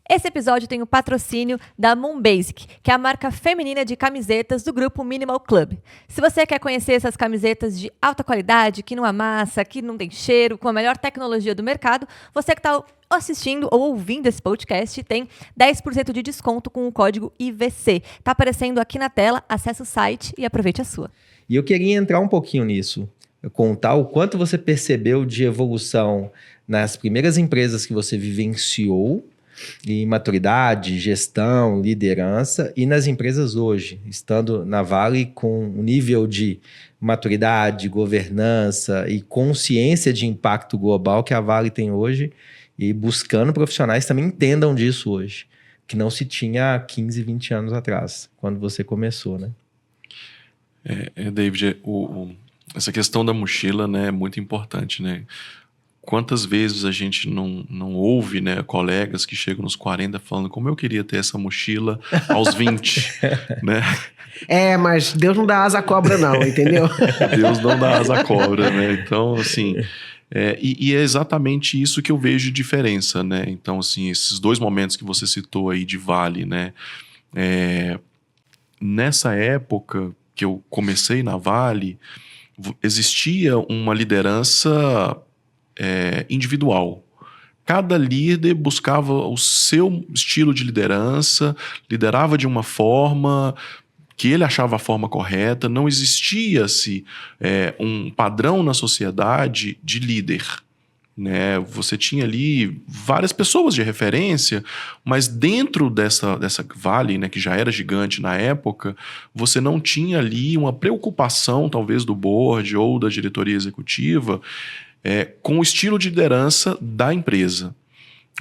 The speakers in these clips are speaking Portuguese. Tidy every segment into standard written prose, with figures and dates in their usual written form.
Esse episódio tem o patrocínio da Moon Basic, que é a marca feminina de camisetas do grupo Minimal Club. Se você quer conhecer essas camisetas de alta qualidade, que não amassa, que não tem cheiro, com a melhor tecnologia do mercado, você que está assistindo ou ouvindo esse podcast tem 10% de desconto com o código IVC. Está aparecendo aqui na tela, acesse o site e aproveite a sua. E eu queria entrar um pouquinho nisso, contar o quanto você percebeu de evolução nas primeiras empresas que você vivenciou, em maturidade, gestão, liderança, e nas empresas hoje, estando na Vale com um nível de maturidade, governança e consciência de impacto global que a Vale tem hoje, e buscando profissionais que também entendam disso hoje, que não se tinha há 15, 20 anos atrás, quando você começou, né? David, essa questão da mochila, né, é muito importante, né? Quantas vezes a gente não ouve, né, colegas que chegam nos 40 falando como eu queria ter essa mochila aos 20, né? Mas Deus não dá asa à cobra não, entendeu? Deus não dá asa à cobra, né? Então, assim, e é exatamente isso que eu vejo de diferença, né? Então, assim, esses dois momentos que você citou aí de Vale, né? Nessa época que eu comecei na Vale, existia uma liderança individual. Cada líder buscava o seu estilo de liderança, liderava de uma forma que ele achava a forma correta, não existia-se um padrão na sociedade de líder. Né? Você tinha ali várias pessoas de referência, mas dentro dessa Vale, né, que já era gigante na época, você não tinha ali uma preocupação, talvez, do board ou da diretoria executiva com o estilo de liderança da empresa.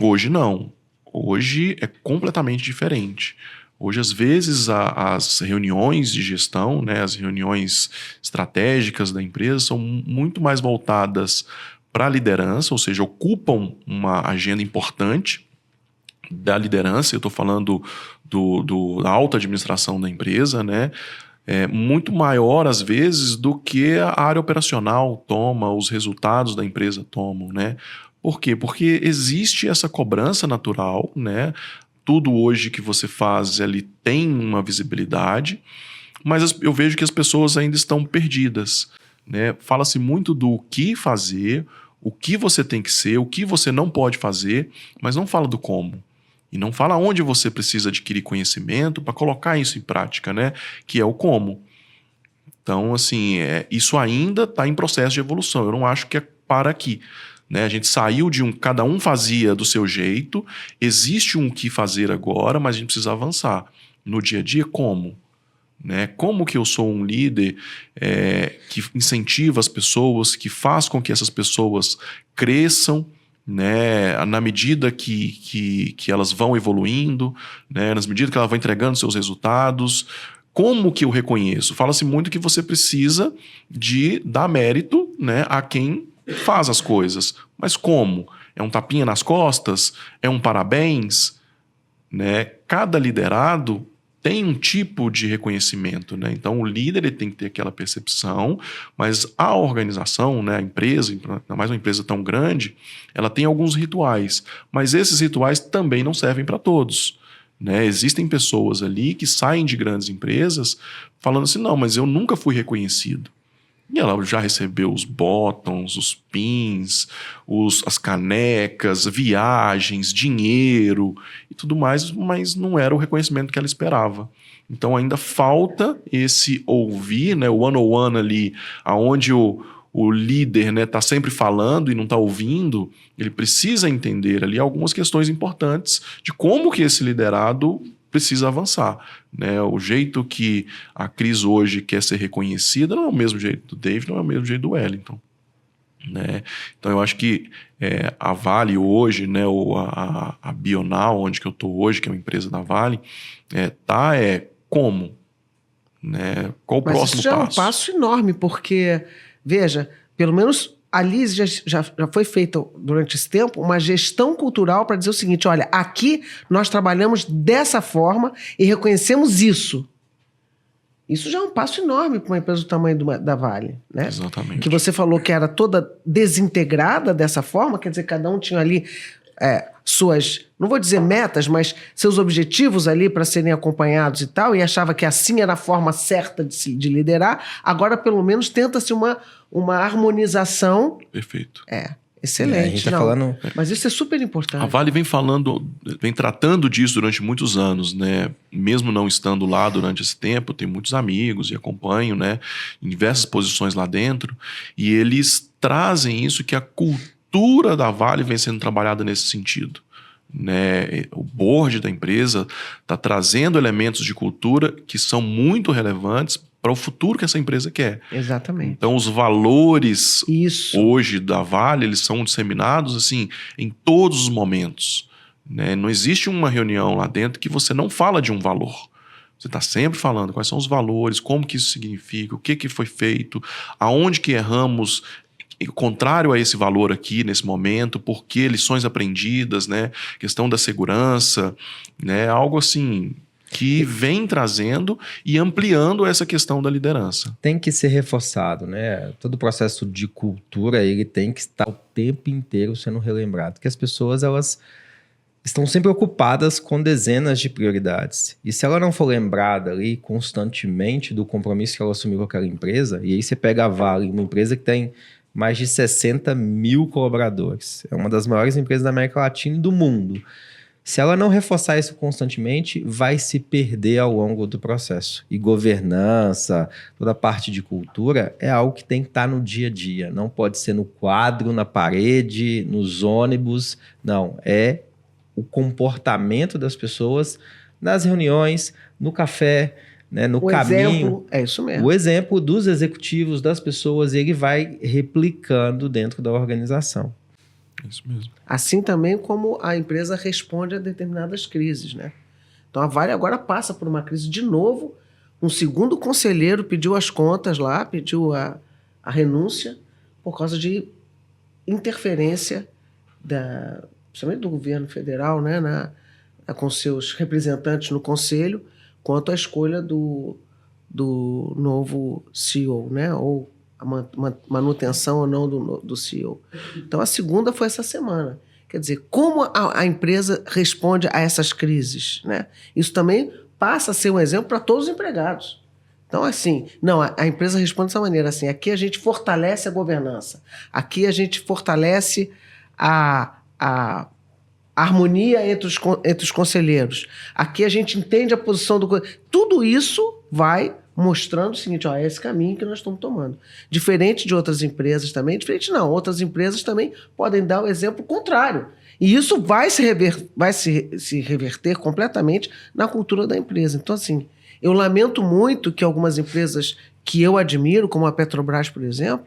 Hoje não. Hoje é completamente diferente. Hoje, às vezes, as reuniões de gestão, né, as reuniões estratégicas da empresa são muito mais voltadas para a liderança, ou seja, ocupam uma agenda importante da liderança. Eu estou falando da alta administração da empresa, né? Muito maior, às vezes, do que a área operacional toma, os resultados da empresa tomam, né? Por quê? Porque existe essa cobrança natural, né? Tudo hoje que você faz ali tem uma visibilidade, mas eu vejo que as pessoas ainda estão perdidas, né? Fala-se muito do que fazer, o que você tem que ser, o que você não pode fazer, mas não fala do como. E não fala onde você precisa adquirir conhecimento para colocar isso em prática, né? Que é o como. Então, assim, isso ainda está em processo de evolução. Eu não acho que é para aqui. Né? A gente saiu de cada um fazia do seu jeito, existe um que fazer agora, mas a gente precisa avançar. No dia a dia, como? Né? Como que eu sou um líder que incentiva as pessoas, que faz com que essas pessoas cresçam, né, na medida que elas vão evoluindo, né, nas medidas que elas vão entregando seus resultados. Como que eu reconheço? Fala-se muito que você precisa de dar mérito, né, a quem faz as coisas. Mas como? É um tapinha nas costas? É um parabéns? Né? Cada liderado tem um tipo de reconhecimento, né? Então, o líder ele tem que ter aquela percepção, mas a organização, né, a empresa, ainda mais uma empresa tão grande, ela tem alguns rituais, mas esses rituais também não servem para todos. Né? Existem pessoas ali que saem de grandes empresas falando assim, não, mas eu nunca fui reconhecido. E ela já recebeu os bottoms, os pins, as canecas, viagens, dinheiro e tudo mais, mas não era o reconhecimento que ela esperava. Então ainda falta esse ouvir, né, o one-on-one ali, onde o líder, né, tá sempre falando e não está ouvindo. Ele precisa entender ali algumas questões importantes de como que esse liderado precisa avançar. Né? O jeito que a Cris hoje quer ser reconhecida não é o mesmo jeito do David, não é o mesmo jeito do Wellington. Né? Então eu acho que a Vale hoje, né, ou a Bional, onde que eu estou hoje, que é uma empresa da Vale, como? Né? Qual o próximo passo? Mas isso já é um passo enorme, porque, veja, pelo menos ali já foi feita durante esse tempo uma gestão cultural para dizer o seguinte, olha, aqui nós trabalhamos dessa forma e reconhecemos isso. Isso já é um passo enorme para uma empresa do tamanho da Vale. Né? Exatamente. Que você falou que era toda desintegrada dessa forma, quer dizer, cada um tinha ali suas, não vou dizer metas, mas seus objetivos ali para serem acompanhados e tal, e achava que assim era a forma certa de liderar, agora pelo menos tenta-se uma harmonização. Perfeito. Excelente. A gente tá falando... Mas isso é super importante. A Vale vem tratando disso durante muitos anos, né? Mesmo não estando lá durante esse tempo, tem muitos amigos e acompanho, né? Em diversas posições lá dentro, e eles trazem isso, que a cultura da Vale vem sendo trabalhada nesse sentido, né? O board da empresa está trazendo elementos de cultura que são muito relevantes para o futuro que essa empresa quer. Exatamente. Então, os valores Isso. hoje da Vale, eles são disseminados assim em todos os momentos, né? Não existe uma reunião lá dentro que você não fala de um valor. Você está sempre falando quais são os valores, como que isso significa, o que foi feito, aonde que erramos, contrário a esse valor aqui nesse momento, por que lições aprendidas, né? Questão da segurança, né? Algo assim que vem trazendo e ampliando essa questão da liderança. Tem que ser reforçado, né? Todo o processo de cultura, ele tem que estar o tempo inteiro sendo relembrado. Porque as pessoas, elas estão sempre ocupadas com dezenas de prioridades. E se ela não for lembrada ali constantemente do compromisso que ela assumiu com aquela empresa, e aí você pega a Vale, uma empresa que tem mais de 60 mil colaboradores. É uma das maiores empresas da América Latina e do mundo. Se ela não reforçar isso constantemente, vai se perder ao longo do processo. E governança, toda a parte de cultura, é algo que tem que estar no dia a dia. Não pode ser no quadro, na parede, nos ônibus. Não, é o comportamento das pessoas nas reuniões, no café, né, no caminho. Exemplo, é isso mesmo. O exemplo dos executivos, das pessoas, ele vai replicando dentro da organização. Isso mesmo. Assim também como a empresa responde a determinadas crises, né? Então a Vale agora passa por uma crise de novo. Um segundo conselheiro pediu as contas lá, pediu a renúncia por causa de interferência principalmente do governo federal, né, com seus representantes no conselho, quanto à escolha do novo CEO, né, ou a manutenção ou não do CEO. Então, a segunda foi essa semana. Quer dizer, como a empresa responde a essas crises, né? Isso também passa a ser um exemplo para todos os empregados. Então, assim, não, a empresa responde dessa maneira, assim, aqui a gente fortalece a governança, aqui a gente fortalece a harmonia entre os conselheiros, aqui a gente entende a posição do... Tudo isso vai mostrando o seguinte, é esse caminho que nós estamos tomando. Diferente de outras empresas também, outras empresas também podem dar o exemplo contrário. E isso vai se reverter completamente na cultura da empresa. Então, assim, eu lamento muito que algumas empresas que eu admiro, como a Petrobras, por exemplo,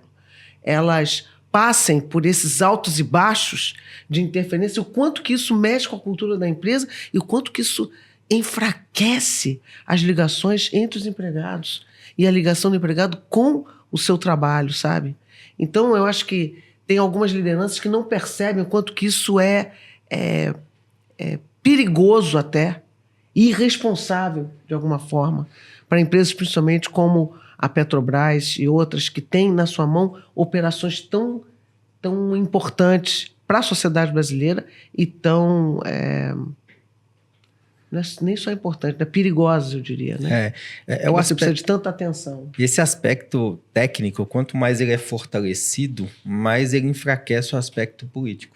elas passem por esses altos e baixos de interferência, o quanto que isso mexe com a cultura da empresa e o quanto que isso enfraquece as ligações entre os empregados e a ligação do empregado com o seu trabalho, sabe? Então, eu acho que tem algumas lideranças que não percebem o quanto que isso é perigoso até, e irresponsável, de alguma forma, para empresas principalmente como a Petrobras e outras que têm na sua mão operações tão importantes para a sociedade brasileira e tão... nem só importante, perigosas, eu diria, né? Você precisa de tanta atenção. Esse aspecto técnico, quanto mais ele é fortalecido, mais ele enfraquece o aspecto político.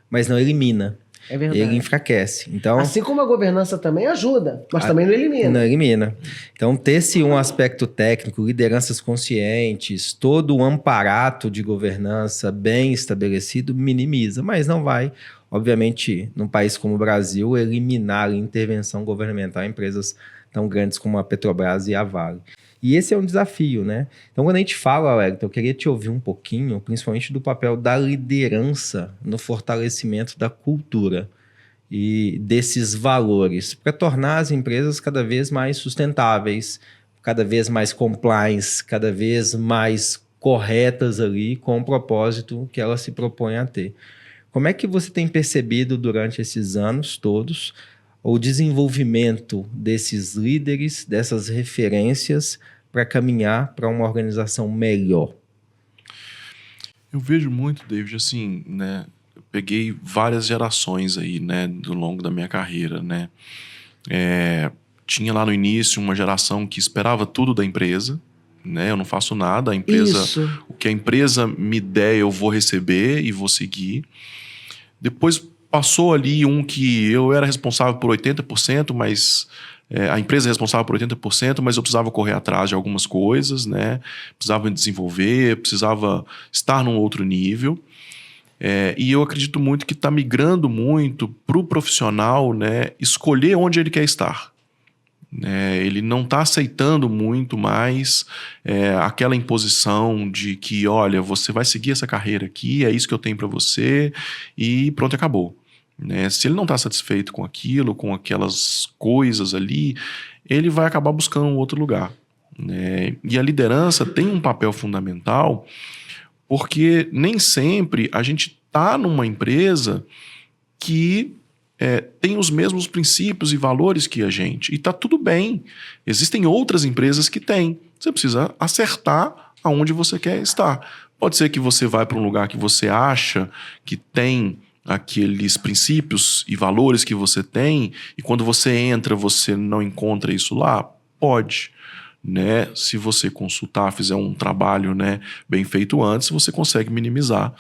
Mas não elimina. É verdade. Ele enfraquece. Então, assim como a governança também ajuda, mas também não elimina. Não elimina. Então, ter-se um aspecto técnico, lideranças conscientes, todo um amparato de governança bem estabelecido, minimiza, mas não vai, obviamente, num país como o Brasil, eliminar a intervenção governamental em empresas tão grandes como a Petrobras e a Vale. E esse é um desafio, né? Então, quando a gente fala, Wellington, eu queria te ouvir um pouquinho, principalmente do papel da liderança no fortalecimento da cultura e desses valores, para tornar as empresas cada vez mais sustentáveis, cada vez mais compliance, cada vez mais corretas ali com o propósito que elas se propõem a ter. Como é que você tem percebido durante esses anos todos o desenvolvimento desses líderes, dessas referências para caminhar para uma organização melhor? Eu vejo muito, David, assim, né? peguei várias gerações aí, né, ao longo da minha carreira, né? Tinha lá no início uma geração que esperava tudo da empresa, né? Eu não faço nada, a empresa, o que a empresa me der eu vou receber e vou seguir. Depois passou ali um que eu era responsável por 80%, mas a empresa é responsável por 80%, mas eu precisava correr atrás de algumas coisas, né? Precisava me desenvolver, precisava estar num outro nível. E eu acredito muito que está migrando muito para o profissional, né, escolher onde ele quer estar. Ele não está aceitando muito mais aquela imposição de que, olha, você vai seguir essa carreira aqui, é isso que eu tenho para você e pronto, acabou. Se ele não está satisfeito com aquilo, com aquelas coisas ali, ele vai acabar buscando um outro lugar. E a liderança tem um papel fundamental, porque nem sempre a gente está numa empresa que tem os mesmos princípios e valores que a gente. E está tudo bem. Existem outras empresas que têm. Você precisa acertar aonde você quer estar. Pode ser que você vai para um lugar que você acha que tem aqueles princípios e valores que você tem, e quando você entra, você não encontra isso lá? Pode. Se você consultar, fizer um trabalho, bem feito antes, você consegue minimizar,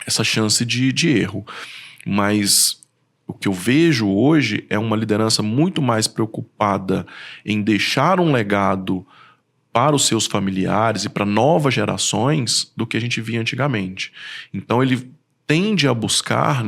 essa chance de erro. Mas o que eu vejo hoje é uma liderança muito mais preocupada em deixar um legado para os seus familiares e para novas gerações do que a gente via antigamente. Então ele tende a buscar,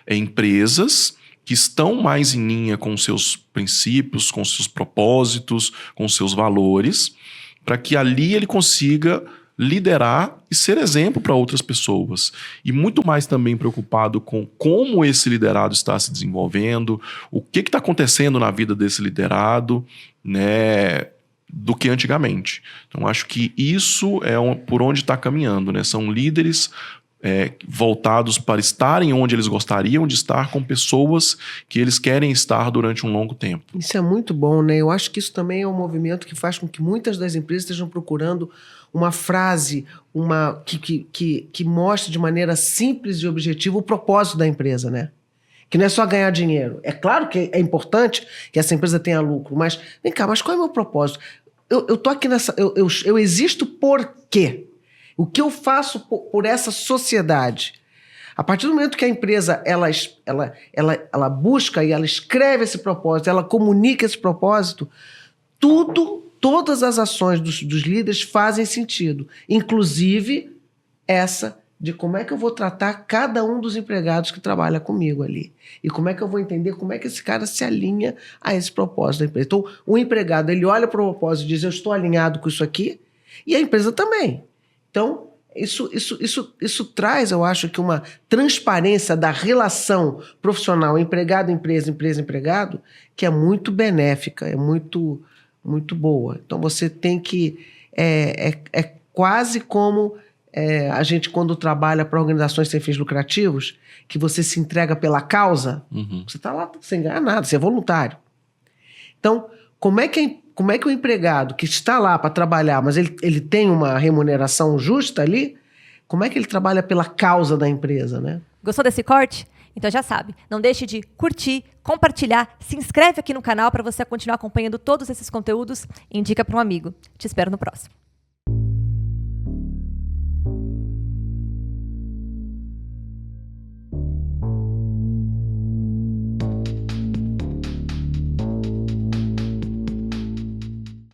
empresas que estão mais em linha com seus princípios, com seus propósitos, com seus valores, para que ali ele consiga liderar e ser exemplo para outras pessoas. E muito mais também preocupado com como esse liderado está se desenvolvendo, o que está acontecendo na vida desse liderado, do que antigamente. Então, acho que isso é por onde está caminhando. São líderes voltados para estarem onde eles gostariam de estar, com pessoas que eles querem estar durante um longo tempo. Isso é muito bom, né? Eu acho que isso também é um movimento que faz com que muitas das empresas estejam procurando uma frase que mostre de maneira simples e objetiva o propósito da empresa, né? Que não é só ganhar dinheiro. É claro que é importante que essa empresa tenha lucro, mas vem cá, mas qual é o meu propósito? Eu tô aqui eu existo por quê? O que eu faço por essa sociedade? A partir do momento que a empresa ela busca e ela escreve esse propósito, ela comunica esse propósito, todas as ações dos líderes fazem sentido. Inclusive essa de como é que eu vou tratar cada um dos empregados que trabalha comigo ali. E como é que eu vou entender como é que esse cara se alinha a esse propósito da empresa. Então, o empregado, ele olha para o propósito e diz, eu estou alinhado com isso aqui, e a empresa também. Então, isso traz, eu acho, que uma transparência da relação profissional empregado-empresa, empresa-empregado, que é muito benéfica, é muito, muito boa. Então, você tem que... É quase como a gente, quando trabalha para organizações sem fins lucrativos, que você se entrega pela causa, você está lá sem ganhar nada, você é voluntário. Então, como é que o empregado que está lá para trabalhar, mas ele tem uma remuneração justa ali, como é que ele trabalha pela causa da empresa, né? Gostou desse corte? Então já sabe, não deixe de curtir, compartilhar, se inscreve aqui no canal para você continuar acompanhando todos esses conteúdos e indica para um amigo. Te espero no próximo.